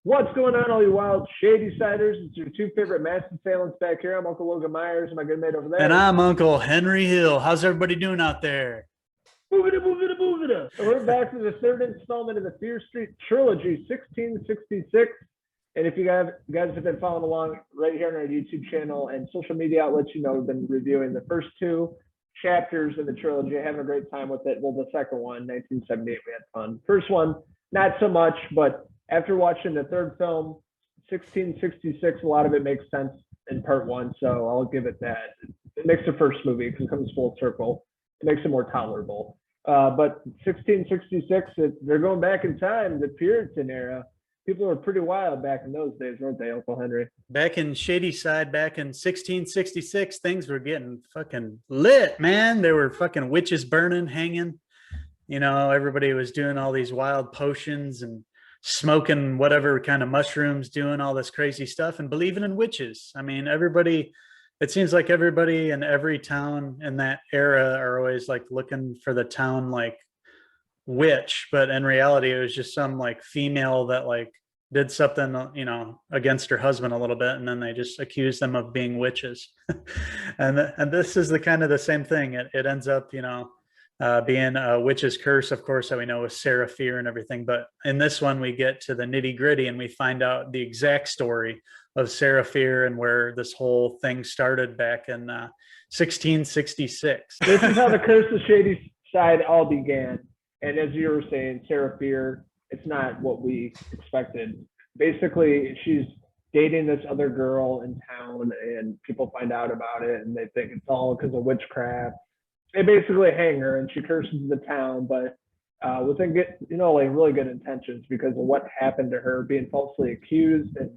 What's going on, all you wild Shadysiders? It's your two favorite master assailants back here. I'm Uncle Logan Myers, and my good mate over And there. I'm Uncle Henry Hill. How's everybody doing out there? Boogada, boogada, boogada. And we're back to the third installment of the Fear Street Trilogy, 1666. And if you guys have been following along right here on our YouTube channel and social media outlets, you know we've been reviewing the first two chapters of the trilogy, having a great time with it. Well, the second one, 1978, we had fun. First one, not so much, but after watching the third film, 1666, a lot of it makes sense in part one, so I'll give it that. It makes the first movie because it comes full circle. It makes it more tolerable. But 1666, they're going back in time, the Puritan era. People were pretty wild back in those days, weren't they, Uncle Henry? Back in Shadyside, back in 1666, things were getting fucking lit, man. There were fucking witches burning, hanging. You know, everybody was doing all these wild potions and smoking whatever kind of mushrooms, doing all this crazy stuff and believing in witches. I mean, everybody, it seems like everybody in every town in that era are always like looking for the town like witch, but in reality it was just some like female that like did something, you know, against her husband a little bit, and then they just accused them of being witches. And this is the kind of the same thing. It ends up, you know, being a witch's curse, of course, that we know with Sarah Fear and everything. But in this one, we get to the nitty gritty and we find out the exact story of Sarah Fear and where this whole thing started back in 1666. This is how the Curse of Shadyside all began. And as you were saying, Sarah Fear, it's not what we expected. Basically, she's dating this other girl in town, and people find out about it, and they think it's all because of witchcraft. They basically hang her, and she curses the town, but with like really good intentions because of what happened to her, being falsely accused, and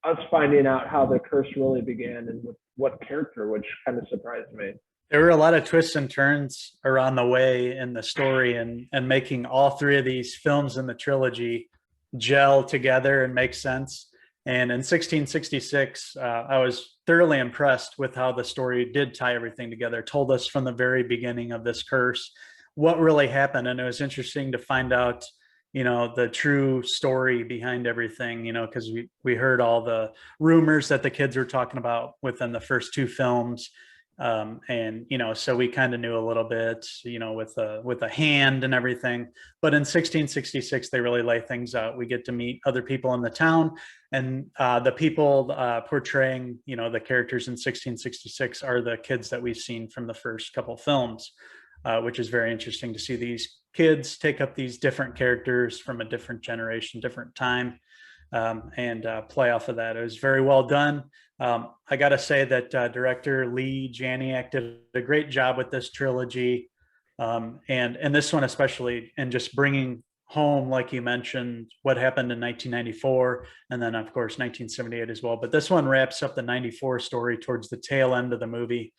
us finding out how the curse really began and with what character, which kind of surprised me. There were a lot of twists and turns around the way in the story, and making all three of these films in the trilogy gel together and make sense. And in 1666, I was thoroughly impressed with how the story did tie everything together, told us from the very beginning of this curse what really happened. And it was interesting to find out, you know, the true story behind everything, you know, because we heard all the rumors that the kids were talking about within the first two films. And you know, so we kind of knew a little bit, you know, with a hand and everything. But in 1666 they really lay things out. We get to meet other people in the town, and the people portraying, you know, the characters in 1666 are the kids that we've seen from the first couple films, which is very interesting to see these kids take up these different characters from a different generation, different time, and play off of that. It was very well done. I got to say that director Lee Janiak did a great job with this trilogy, and this one especially, and just bringing home, like you mentioned, what happened in 1994, and then of course 1978 as well. But this one wraps up the 94 story towards the tail end of the movie,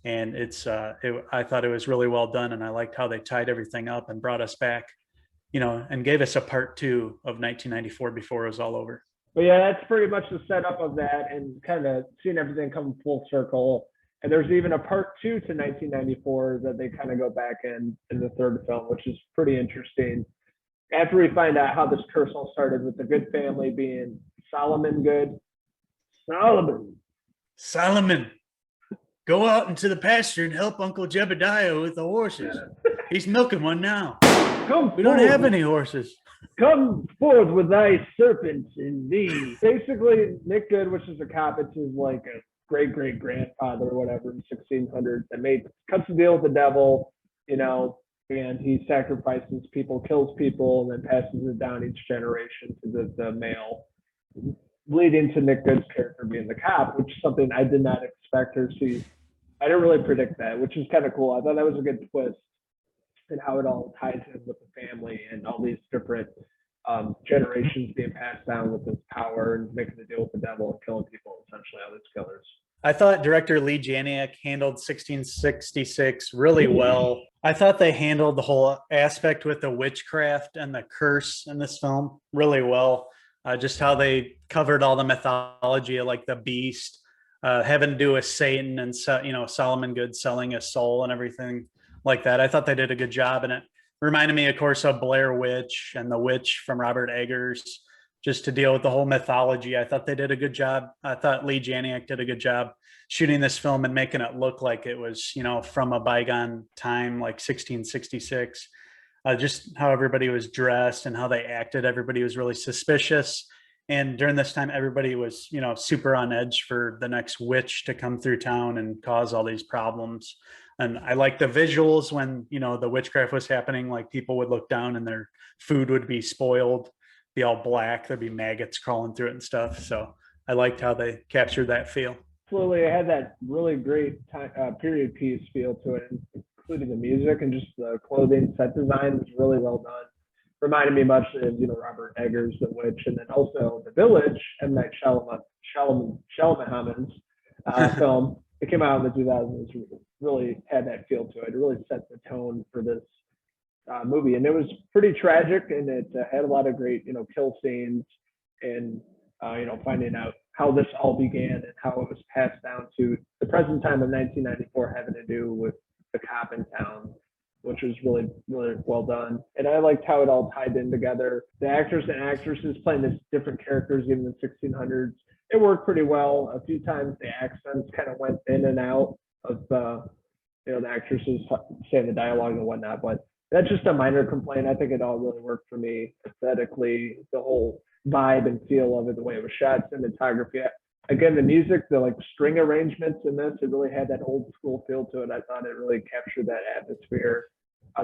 and I thought it was really well done, and I liked how they tied everything up and brought us back, you know, and gave us a part two of 1994 before it was all over. But yeah, that's pretty much the setup of that, and kind of seeing everything come full circle. And there's even a part two to 1994 that they kind of go back in the third film, which is pretty interesting. After we find out how this curse all started with the Good family being Solomon Good. Solomon, go out into the pasture and help Uncle Jebediah with the horses. He's milking one now. We don't have any horses. Come forth with thy serpents in thee. Basically, Nick Good, which is a cop, it's his like a great-great-grandfather or whatever in 1600s that cuts the deal with the devil, you know, and he sacrifices people, kills people, and then passes it down each generation to the male, leading to Nick Good's character being the cop, which is something I did not expect or see. I didn't really predict that, which is kind of cool. I thought that was a good twist, and how it all ties in with the family and all these different generations being passed down with this power and making the deal with the devil and killing people, essentially, all these killers. I thought director Lee Janiak handled 1666 really well. I thought they handled the whole aspect with the witchcraft and the curse in this film really well. Just how they covered all the mythology of like the beast, having to do with Satan, and you know, Solomon Good selling his soul and everything like that. I thought they did a good job, and it reminded me, of course, of Blair Witch and The Witch from Robert Eggers. just to deal with the whole mythology. I thought they did a good job. I thought Lee Janiak did a good job shooting this film and making it look like it was, from a bygone time, like 1666. Just how everybody was dressed and how they acted. Everybody was really suspicious. And during this time, everybody was, super on edge for the next witch to come through town and cause all these problems. And I like the visuals when, the witchcraft was happening, like people would look down and their food would be spoiled, be all black. There'd be maggots crawling through it and stuff. So I liked how they captured that feel. Absolutely. It had that really great period piece feel to it, including the music and just the clothing set design was really well done. Reminded me much of, Robert Eggers' The Witch, and then also The Village, M. Night Shyamalan's film. It came out in the 2000s, really had that feel to it. It really set the tone for this movie, and it was pretty tragic, and it had a lot of great, kill scenes, and finding out how this all began and how it was passed down to the present time of 1994, having to do with the cop in town, which was really, really well done. And I liked how it all tied in together. The actors and actresses playing these different characters, even in the 1600s, it worked pretty well. A few times the accents kind of went in and out of the actresses saying the dialogue and whatnot, but that's just a minor complaint. I think it all really worked for me aesthetically, the whole vibe and feel of it, the way it was shot, cinematography. Again, the music, the string arrangements in this, it really had that old school feel to it. I thought it really captured that atmosphere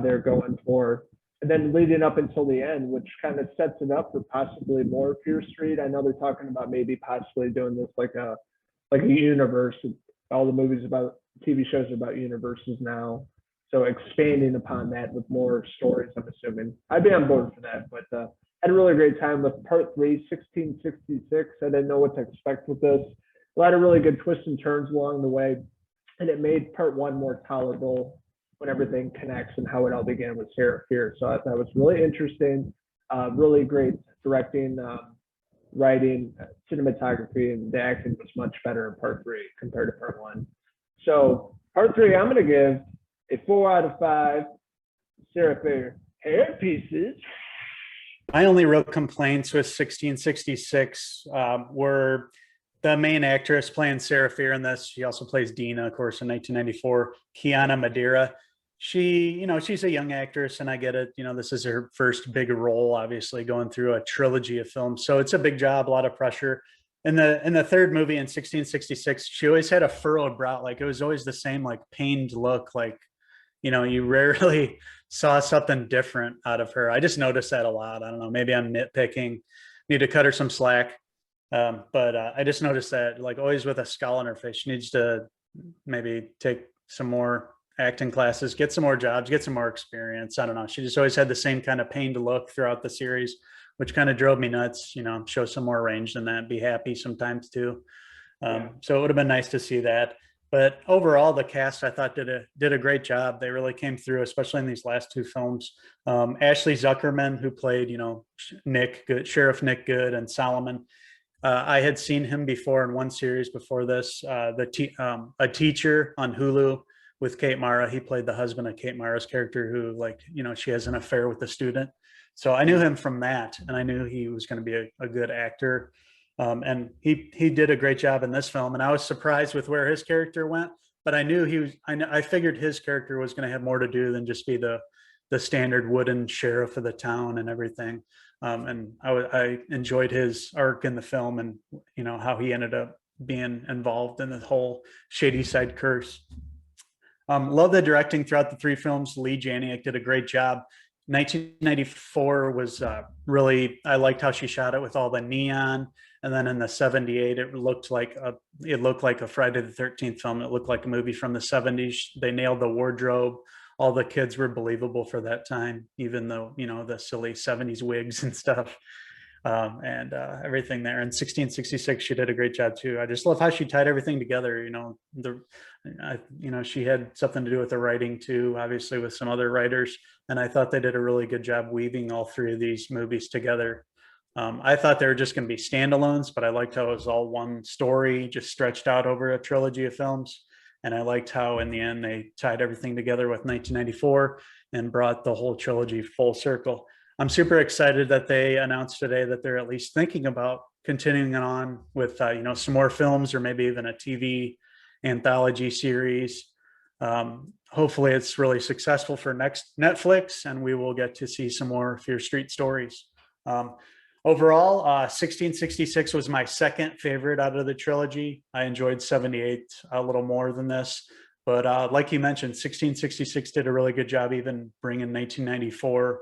they're going for. And then leading up until the end, which kind of sets it up for possibly more Fear Street. I know they're talking about maybe possibly doing this like a universe. All the movies about TV shows are about universes now. So expanding upon that with more stories, I'm assuming. I'd be on board for that, but had a really great time with part 3, 1666. I didn't know what to expect with this. A lot of really good twists and turns along the way, and it made part 1 more tolerable when everything connects and how it all began with Sarah Fear. So I thought it was really interesting, really great directing, writing, cinematography, and the acting was much better in part 3 compared to part 1. So part 3, I'm going to give a 4 out of 5 Sarah Fear hair pieces. My only real complaints with 1666 were the main actress playing Sarah Fear in this. She also plays Dina, of course, in 1994, Kiana Madeira. She's a young actress, and I get it. This is her first big role, obviously, going through a trilogy of films. So it's a big job, a lot of pressure. In the third movie in 1666, she always had a furrowed brow. Like, it was always the same, pained look. You rarely saw something different out of her. I just noticed that a lot. I don't know, maybe I'm nitpicking, need to cut her some slack. But I just noticed that, always with a scowl on her face. She needs to maybe take some more acting classes, get some more jobs, get some more experience. I don't know. She just always had the same kind of pained look throughout the series, which kind of drove me nuts. Show some more range than that, be happy sometimes too. So it would have been nice to see that. But overall, the cast, I thought, did a great job. They really came through, especially in these last 2 films. Ashley Zuckerman, who played, Sheriff Nick Good and Solomon. I had seen him before in one series before this, A Teacher on Hulu with Kate Mara. He played the husband of Kate Mara's character who, she has an affair with the student. So I knew him from that, and I knew he was going to be a good actor. And he did a great job in this film, and I was surprised with where his character went. But I knew I figured his character was going to have more to do than just be the standard wooden sheriff of the town and everything. And I enjoyed his arc in the film, and how he ended up being involved in the whole Shadyside curse. Love the directing throughout the 3 films. Lee Janiak did a great job. 1994 was really, I liked how she shot it with all the neon. And then in the 78, it looked like a Friday the 13th film. It looked like a movie from the 70s. They nailed the wardrobe. All the kids were believable for that time, even though, the silly 70s wigs and stuff. And everything there. In 1666, she did a great job too. I just love how she tied everything together. She had something to do with the writing too, obviously with some other writers. And I thought they did a really good job weaving all 3 of these movies together. I thought they were just going to be standalones, but I liked how it was all one story, just stretched out over a trilogy of films. And I liked how in the end they tied everything together with 1994 and brought the whole trilogy full circle. I'm super excited that they announced today that they're at least thinking about continuing on with some more films or maybe even a TV anthology series. Hopefully it's really successful for next Netflix and we will get to see some more Fear Street stories. Overall, 1666 was my second favorite out of the trilogy. I enjoyed 78 a little more than this, but like you mentioned, 1666 did a really good job even bringing 1994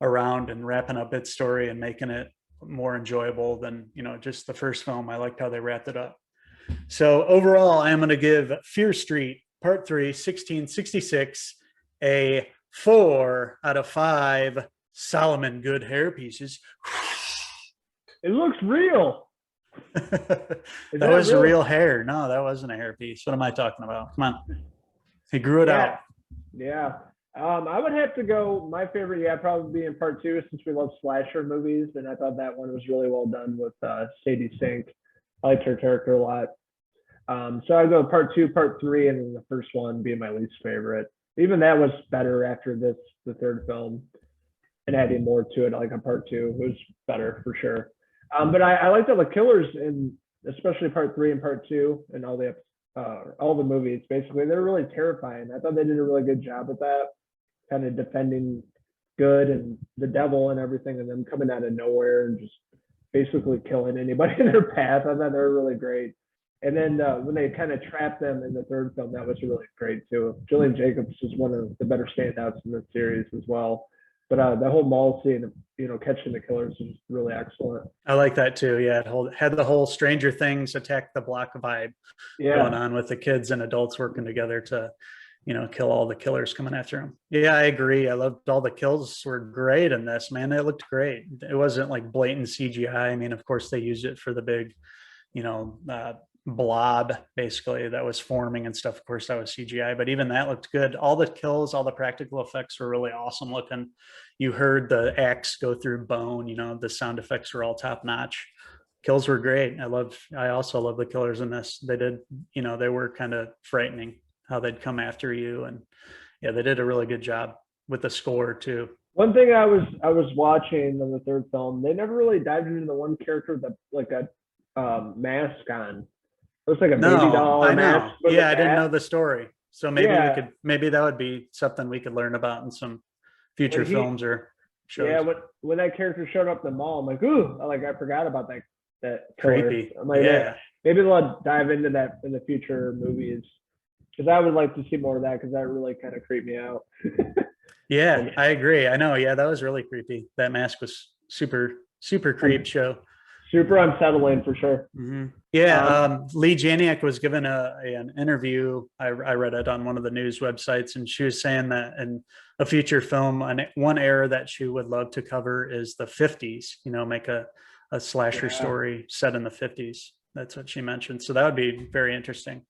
around and wrapping up its story and making it more enjoyable than just the first film. I liked how they wrapped it up. So overall, I am going to give Fear Street Part 3, 1666, a 4 out of 5 Solomon good hair pieces. It looks real. That was real hair. No, that wasn't a hair piece. What am I talking about? Come on. He grew it out. Yeah. I would have to go, my favorite, probably be in Part 2, since we love slasher movies, and I thought that one was really well done with Sadie Sink. I liked her character a lot. So I'd go Part 2, Part 3, and then the first one being my least favorite. Even that was better after the third film, and adding more to it, like a Part 2 was better for sure. But I liked all the killers in, especially Part 3 and Part 2, and all the movies. Basically, they're really terrifying. I thought they did a really good job with that, kind of defending good and the devil and everything, and them coming out of nowhere and just basically killing anybody in their path. I thought they were really great. And then when they kind of trapped them in the third film, that was really great too. Gillian Jacobs is one of the better standouts in the series as well. But the whole mall scene, catching the killers is really excellent. I like that too. Yeah, it had the whole Stranger Things attack the block vibe going on with the kids and adults working together to, kill all the killers coming after them. Yeah, I agree. I loved all the kills were great in this, man. It looked great. It wasn't like blatant CGI. I mean, of course they used it for the big, blob basically that was forming and stuff. Of course that was CGI, but even that looked good. All the kills, all the practical effects were really awesome looking. You heard the axe go through bone, the sound effects were all top notch. Kills were great. I also love the killers in this. They did, they were kind of frightening how they'd come after you, and yeah, they did a really good job with the score too. One thing I was watching in the third film, they never really dived into the one character that like a mask on. Looks like a baby doll. I know. Yeah, I didn't know the story. So maybe maybe that would be something we could learn about in some future films or shows. Yeah, when that character showed up in the mall, I'm like, ooh, I forgot about that creepy. I'm like, yeah, maybe they'll dive into that in the future movies, because I would like to see more of that, because that really kind of creeped me out. Yeah, I agree. I know. Yeah, that was really creepy. That mask was super creep show. Super unsettling for sure. Mm-hmm. Yeah, Lee Janiak was given an interview. I read it on one of the news websites, and she was saying that in a future film, one era that she would love to cover is the 50s. Make a slasher story set in the 50s. That's what she mentioned. So that would be very interesting.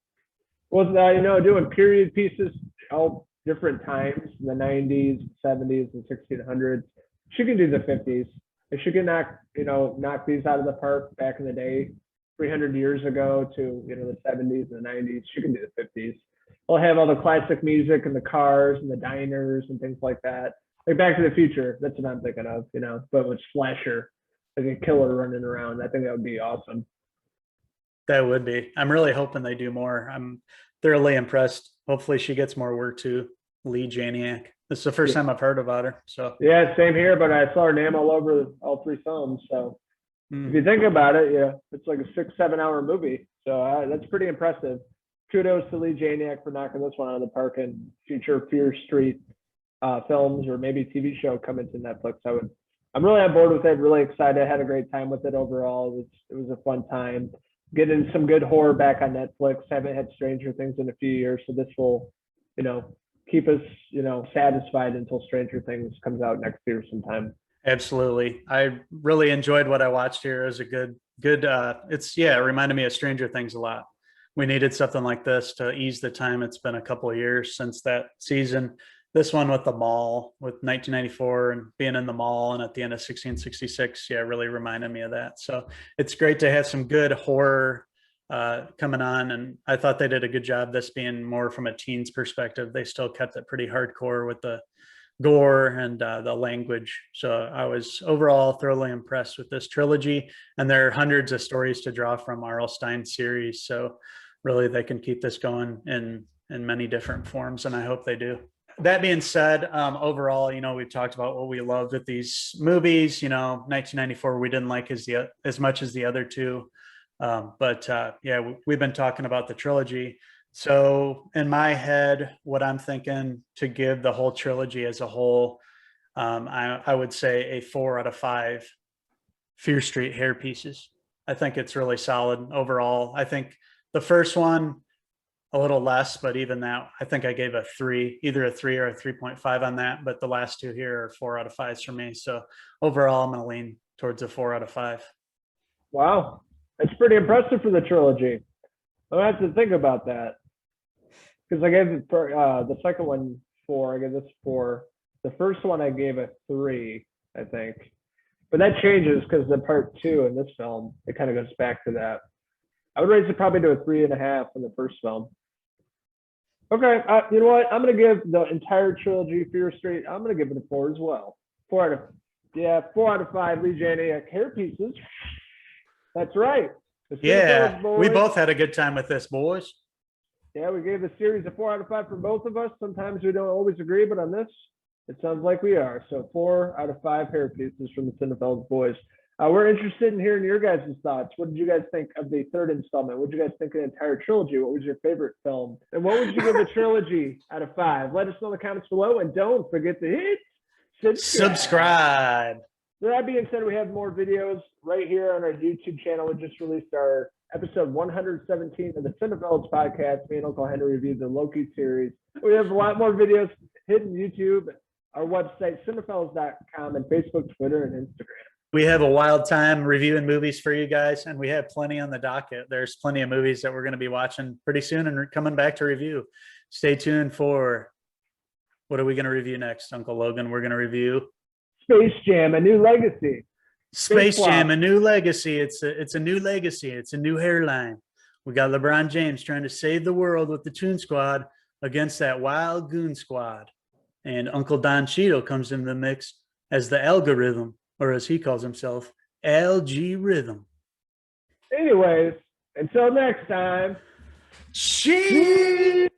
Well, doing period pieces, all different times, the 90s, 70s, and 1600s. She can do the 50s. If she can knock these out of the park back in the day, 300 years ago to, the 70s and the 90s, she can do the 50s. We'll have all the classic music and the cars and the diners and things like that. Like Back to the Future, that's what I'm thinking of, but with slasher, like a killer running around. I think that would be awesome. That would be. I'm really hoping they do more. I'm thoroughly impressed. Hopefully she gets more work too. Lee Janiak. This is the first time I've heard about her. So yeah, same here. But I saw her name all over all three films. So if you think about it, it's like a 6-7 hour movie. So that's pretty impressive. Kudos to Lee Janiak for knocking this one out of the park, and future Fear Street films or maybe TV show coming to Netflix. I'm really on board with it. Really excited. I had a great time with it overall. It was a fun time. Getting some good horror back on Netflix. Haven't had Stranger Things in a few years, so this will, keep us, satisfied until Stranger Things comes out next year sometime. Absolutely. I really enjoyed what I watched here. It was a good, it reminded me of Stranger Things a lot. We needed something like this to ease the time. It's been a couple of years since that season. This one with the mall, with 1994 and being in the mall, and at the end of 1666, really reminded me of that. So it's great to have some good horror coming on, and I thought they did a good job, this being more from a teen's perspective. They still kept it pretty hardcore with the gore and the language. So I was overall thoroughly impressed with this trilogy, and there are hundreds of stories to draw from R.L. Stein's series. So really, they can keep this going in many different forms, and I hope they do. That being said, overall, we've talked about what we loved with these movies. 1994 we didn't like as much as the other two, but yeah, we've been talking about the trilogy. So in my head, what I'm thinking to give the whole trilogy as a whole, I would say a 4 out of 5 Fear Street hair pieces. I think it's really solid overall. I think the first one a little less, but even that, I think I gave a 3, either a 3 or a 3.5 on that. But the last two here are 4 out of 5s for me. So overall, I'm going to lean towards a 4 out of 5. Wow, that's pretty impressive for the trilogy. I have to think about that because I gave the second one 4. I gave this 4. The first one I gave a 3, I think, but that changes because the part 2 in this film, it kind of goes back to that. I would raise it probably to a 3.5 in the first film. Okay, you know what? I'm gonna give the entire trilogy, Fear Street, I'm gonna give it a 4 as well. 4 out of 5 Lee Janiak hair pieces. That's right. Yeah, we both had a good time with this, boys. Yeah, we gave the series a 4 out of 5 for both of us. Sometimes we don't always agree, but on this, it sounds like we are. So 4 out of 5 hair pieces from the Cinephellas boys. We're interested in hearing your guys' thoughts. What did you guys think of the third installment? What did you guys think of the entire trilogy? What was your favorite film? And what would you give the trilogy out of 5? Let us know in the comments below. And don't forget to hit subscribe. That being said, we have more videos right here on our YouTube channel. We just released our episode 117 of the Cinephellas podcast. Me and Uncle Henry reviewed the Loki series. We have a lot more videos hitting YouTube, our website, cinephellas.com, and Facebook, Twitter, and Instagram. We have a wild time reviewing movies for you guys, and we have plenty on the docket. There's plenty of movies that we're going to be watching pretty soon and coming back to review. Stay tuned for what are we going to review next, Uncle Logan? We're going to review Space Jam: A New Legacy. Space Jam: A New Legacy. It's a new legacy. It's a new hairline. We got LeBron James trying to save the world with the Toon Squad against that wild goon squad. And Uncle Don Cheadle comes into the mix as the algorithm, or as he calls himself, LG Rhythm. Anyways, until next time. Cheers!